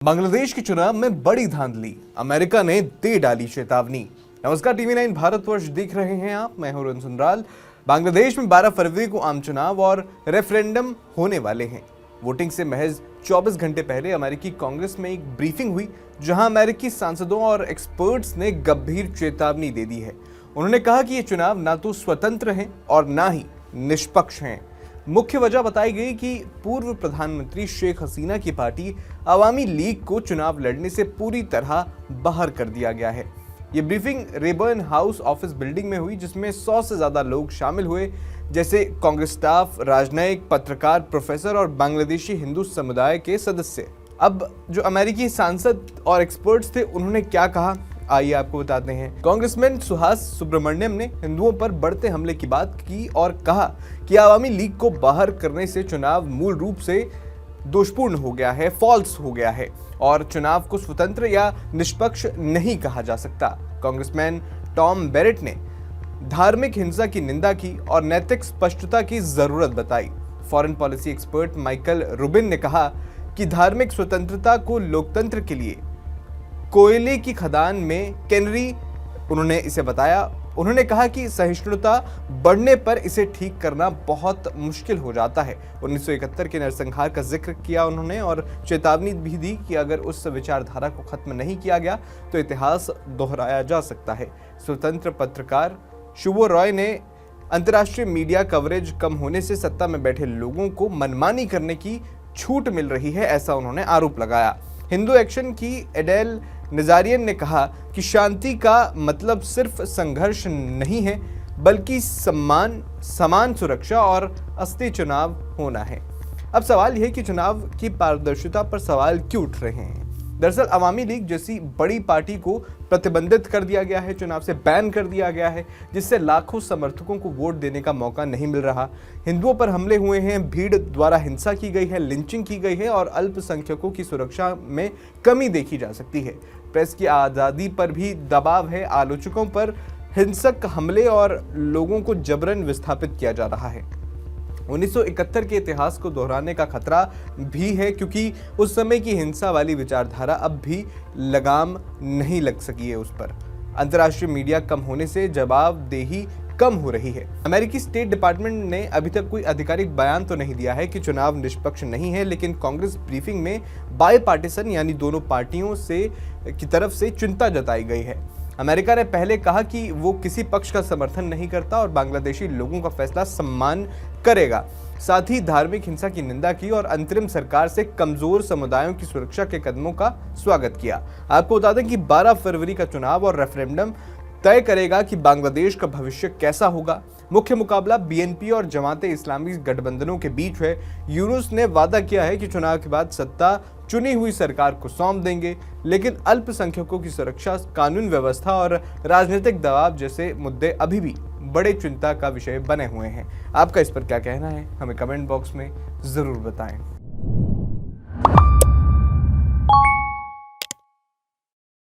बांग्लादेश के चुनाव में बड़ी धांधली, अमेरिका ने दे डाली चेतावनी। नमस्कार, टीवी9 भारतवर्ष देख रहे हैं आप, मैं हूं रन सुंदराल। बांग्लादेश में 12 फरवरी को आम चुनाव और रेफरेंडम होने वाले हैं। वोटिंग से महज 24 घंटे पहले अमेरिकी कांग्रेस में एक ब्रीफिंग हुई, जहां अमेरिकी सांसदों और एक्सपर्ट्स ने गंभीर चेतावनी दे दी है। उन्होंने कहा कि ये चुनाव ना तो स्वतंत्र हैं और ना ही निष्पक्ष हैं। मुख्य वजह बताई गई कि पूर्व प्रधानमंत्री शेख हसीना की पार्टी अवामी लीग को चुनाव लड़ने से पूरी तरह बाहर कर दिया गया है। ये briefing Rayburn house office building में हुई, जिसमें 100 से ज्यादा लोग शामिल हुए, जैसे कांग्रेस स्टाफ, राजनयिक, पत्रकार, प्रोफेसर और बांग्लादेशी हिंदू समुदाय के सदस्य। अब जो अमेरिकी सांसद और एक्सपर्ट्स थे, उन्होंने क्या कहा, आइए आपको बताते हैं। कांग्रेसमैन सुहास सुब्रमण्यम ने हिंदुओं पर बढ़ते हमले की बात की और कहा कि अवामी लीग को बाहर करने से चुनाव मूल रूप से दोषपूर्ण हो गया है, फॉल्स हो गया है और चुनाव को स्वतंत्र या निष्पक्ष नहीं कहा जा सकता। कांग्रेसमैन टॉम बेरेट ने धार्मिक हिंसा की निंदा की और नैतिक स्पष्टता की जरूरत बताई। Foreign policy expert Michael Rubin ने कहा कि धार्मिक स्वतंत्रता को लोकतंत्र के लिए कोयले की खदान में कैनरी उन्होंने इसे बताया। उन्होंने कहा कि सहिष्णुता बढ़ने पर इसे ठीक करना बहुत मुश्किल हो जाता है। 1971 के नरसंहार का जिक्र किया उन्होंने और चेतावनी भी दी कि अगर उस विचारधारा को खत्म नहीं किया गया तो इतिहास दोहराया जा सकता है। स्वतंत्र पत्रकार शुभो रॉय ने अंतर्राष्ट्रीय मीडिया कवरेज कम होने से सत्ता में बैठे लोगों को मनमानी करने की छूट मिल रही है, ऐसा उन्होंने आरोप लगाया। हिंदू एक्शन की एडेल नजारियन ने कहा कि शांति का मतलब सिर्फ संघर्ष नहीं है, बल्कि समान सुरक्षा और असली चुनाव होना है। अब सवाल यह है कि चुनाव की पारदर्शिता पर सवाल क्यों उठ रहे हैं। दरअसल अवामी लीग जैसी बड़ी पार्टी को प्रतिबंधित कर दिया गया है, चुनाव से बैन कर दिया गया है, जिससे लाखों समर्थकों को वोट देने का मौका नहीं मिल रहा। हिंदुओं पर हमले हुए हैं, भीड़ द्वारा हिंसा की गई है, लिंचिंग की गई है और अल्पसंख्यकों की सुरक्षा में कमी देखी जा सकती है। प्रेस की आज़ादी पर भी दबाव है, आलोचकों पर हिंसक हमले और लोगों को जबरन विस्थापित किया जा रहा है। 1971 के इतिहास को दोहराने का खतरा भी है, क्योंकि उस समय की हिंसा वाली विचारधारा अब भी लगाम नहीं लग सकी है उस पर। अंतर्राष्ट्रीय मीडिया कम होने से जवाबदेही कम हो रही है। अमेरिकी स्टेट डिपार्टमेंट ने अभी तक कोई आधिकारिक बयान तो नहीं दिया है कि चुनाव निष्पक्ष नहीं है, लेकिन कांग्रेस ब्रीफिंग में बायपार्टिसन यानी दोनों पार्टियों की तरफ से चिंता जताई गई है। अमेरिका ने पहले कहा कि वो किसी पक्ष का समर्थन नहीं करता और बांग्लादेशी लोगों का फैसला सम्मान करेगा। साथ ही धार्मिक हिंसा की निंदा की और अंतरिम सरकार से कमजोर समुदायों की सुरक्षा के कदमों का स्वागत किया। आपको बता दें कि 12 फरवरी का चुनाव और रेफरेंडम तय करेगा कि बांग्लादेश का भविष्य कैसा होगा। मुख्य मुकाबला बीएनपी और जमाते इस्लामी गठबंधनों के बीच है। यूनुस ने वादा किया है कि चुनाव के बाद सत्ता चुनी हुई सरकार को सौंप देंगे, लेकिन अल्पसंख्यकों की सुरक्षा, कानून व्यवस्था और राजनीतिक दबाव जैसे मुद्दे अभी भी बड़े चिंता का विषय बने हुए हैं। आपका इस पर क्या कहना है, हमें कमेंट बॉक्स में जरूर बताएं।